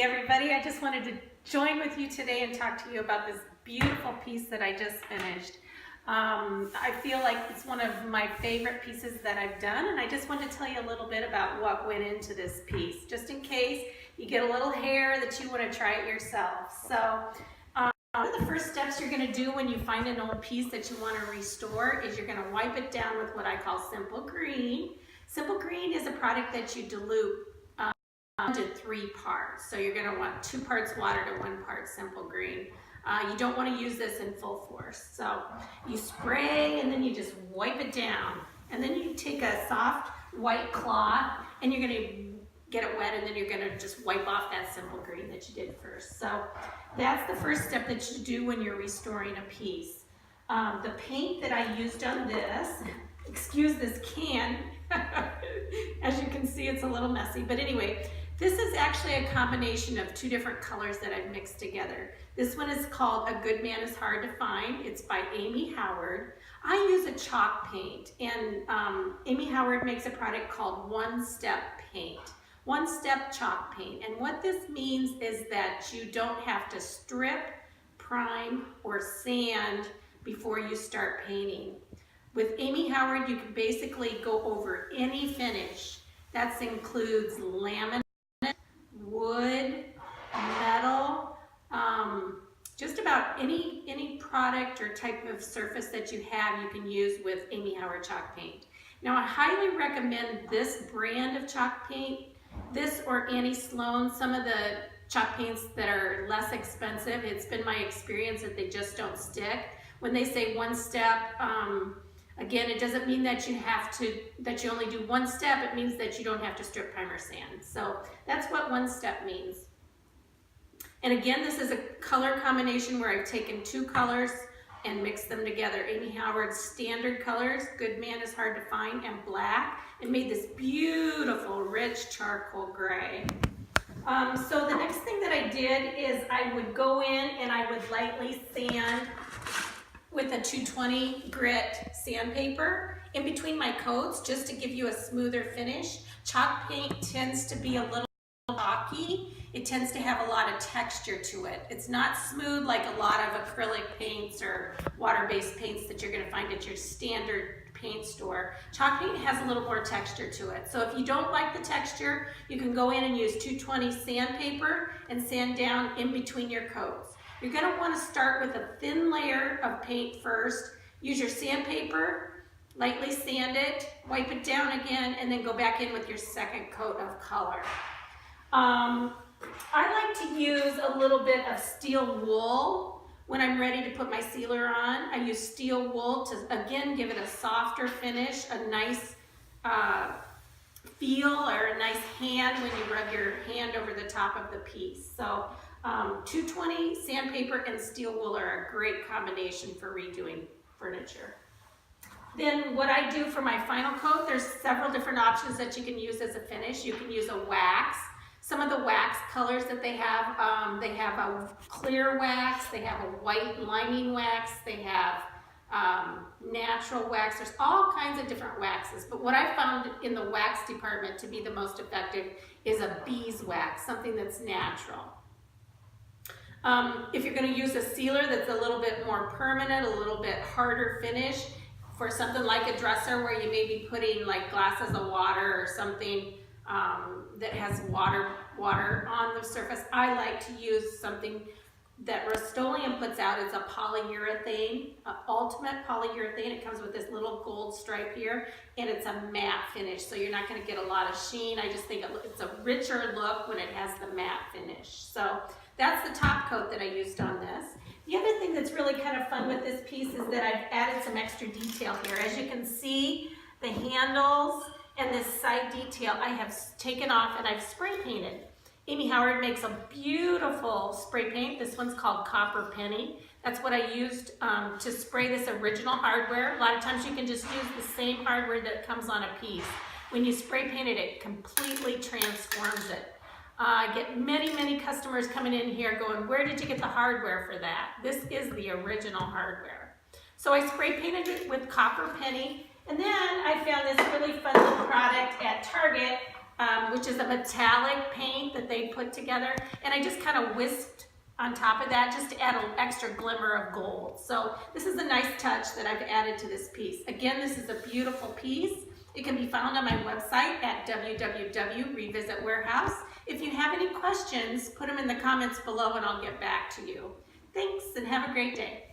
everybody. I just wanted to join with you today and talk to you about this beautiful piece that I just finished. I feel like it's one of my favorite pieces that I've done, and I just want to tell you a little bit about what went into this piece, just in case you get a little hair that you want to try it yourself. So one of the first steps you're going to do when you find an old piece that you want to restore is you're going to wipe it down with what I call Simple Green. Simple Green is a product that you dilute to 3 parts. So you're going to want 2 parts water to 1 part Simple Green. You don't want to use this in full force. So you spray and then you just wipe it down. And then you take a soft white cloth and you're going to get it wet, and then you're going to just wipe off that Simple Green that you did first. So that's the first step that you do when you're restoring a piece. The paint that I used on this, excuse this can, as you can see it's a little messy, but anyway, this is actually a combination of 2 different colors that I've mixed together. This one is called A Good Man Is Hard to Find. It's by Amy Howard. I use a chalk paint, and Amy Howard makes a product called One Step Paint. One Step Chalk Paint. And what this means is that you don't have to strip, prime, or sand before you start painting. With Amy Howard, you can basically go over any finish. That includes laminate, wood, metal, just about any product or type of surface that you have, you can use with Amy Howard chalk paint. Now, I highly recommend this brand of chalk paint, this or Annie Sloan. Some of the chalk paints that are less expensive, it's been my experience that they just don't stick. When they say one step, again, it doesn't mean that you only do 1 step. It means that you don't have to strip, prime, or sand. So that's what 1 step means. And again, this is a color combination where I've taken 2 colors and mixed them together. Amy Howard's standard colors, Good Man Is Hard to Find, and black, and made this beautiful, rich charcoal gray. So the next thing that I did is I would go in and I would lightly sand with a 220 grit sandpaper in between my coats, just to give you a smoother finish. Chalk paint tends to be a little chalky. It tends to have a lot of texture to it. It's not smooth like a lot of acrylic paints or water-based paints that you're going to find at your standard paint store. Chalk paint has a little more texture to it. So if you don't like the texture, you can go in and use 220 sandpaper and sand down in between your coats. You're going to want to start with a thin layer of paint first. Use your sandpaper, lightly sand it, wipe it down again, and then go back in with your second coat of color. I like to use a little bit of steel wool when I'm ready to put my sealer on. I use steel wool to, again, give it a softer finish, a nice feel, or a nice hand when you rub your hand over the top of the piece. So 220 sandpaper and steel wool are a great combination for redoing furniture. Then what I do for my final coat, there's several different options that you can use as a finish. You can use a wax. Some of the wax colors that they have a clear wax, they have a white liming wax, they have natural wax. There's all kinds of different waxes, but what I found in the wax department to be the most effective is a beeswax, something that's natural. If you're going to use a sealer that's a little bit more permanent, a little bit harder finish, for something like a dresser where you may be putting like glasses of water or something that has water on the surface, I like to use something that Rust-Oleum puts out. It's a polyurethane, ultimate polyurethane. It comes with this little gold stripe here, and it's a matte finish, so you're not going to get a lot of sheen. I just think it's a richer look when it has the matte finish. So that's the top coat that I used on this. The other thing that's really kind of fun with this piece is that I've added some extra detail here. As you can see, the handles and this side detail I have taken off and I've spray painted. Amy Howard makes a beautiful spray paint. This one's called Copper Penny. That's what I used to spray this original hardware. A lot of times you can just use the same hardware that comes on a piece. When you spray paint it, it completely transforms it. I get many customers coming in here going, where did you get the hardware for that? This is the original hardware. So I spray painted it with Copper Penny, and then I found this really fun little product at Target which is a metallic paint that they put together. And I just kind of whisked on top of that just to add an extra glimmer of gold. So this is a nice touch that I've added to this piece. Again, this is a beautiful piece. It can be found on my website at www.revisitwarehouse. If you have any questions, put them in the comments below and I'll get back to you. Thanks and have a great day.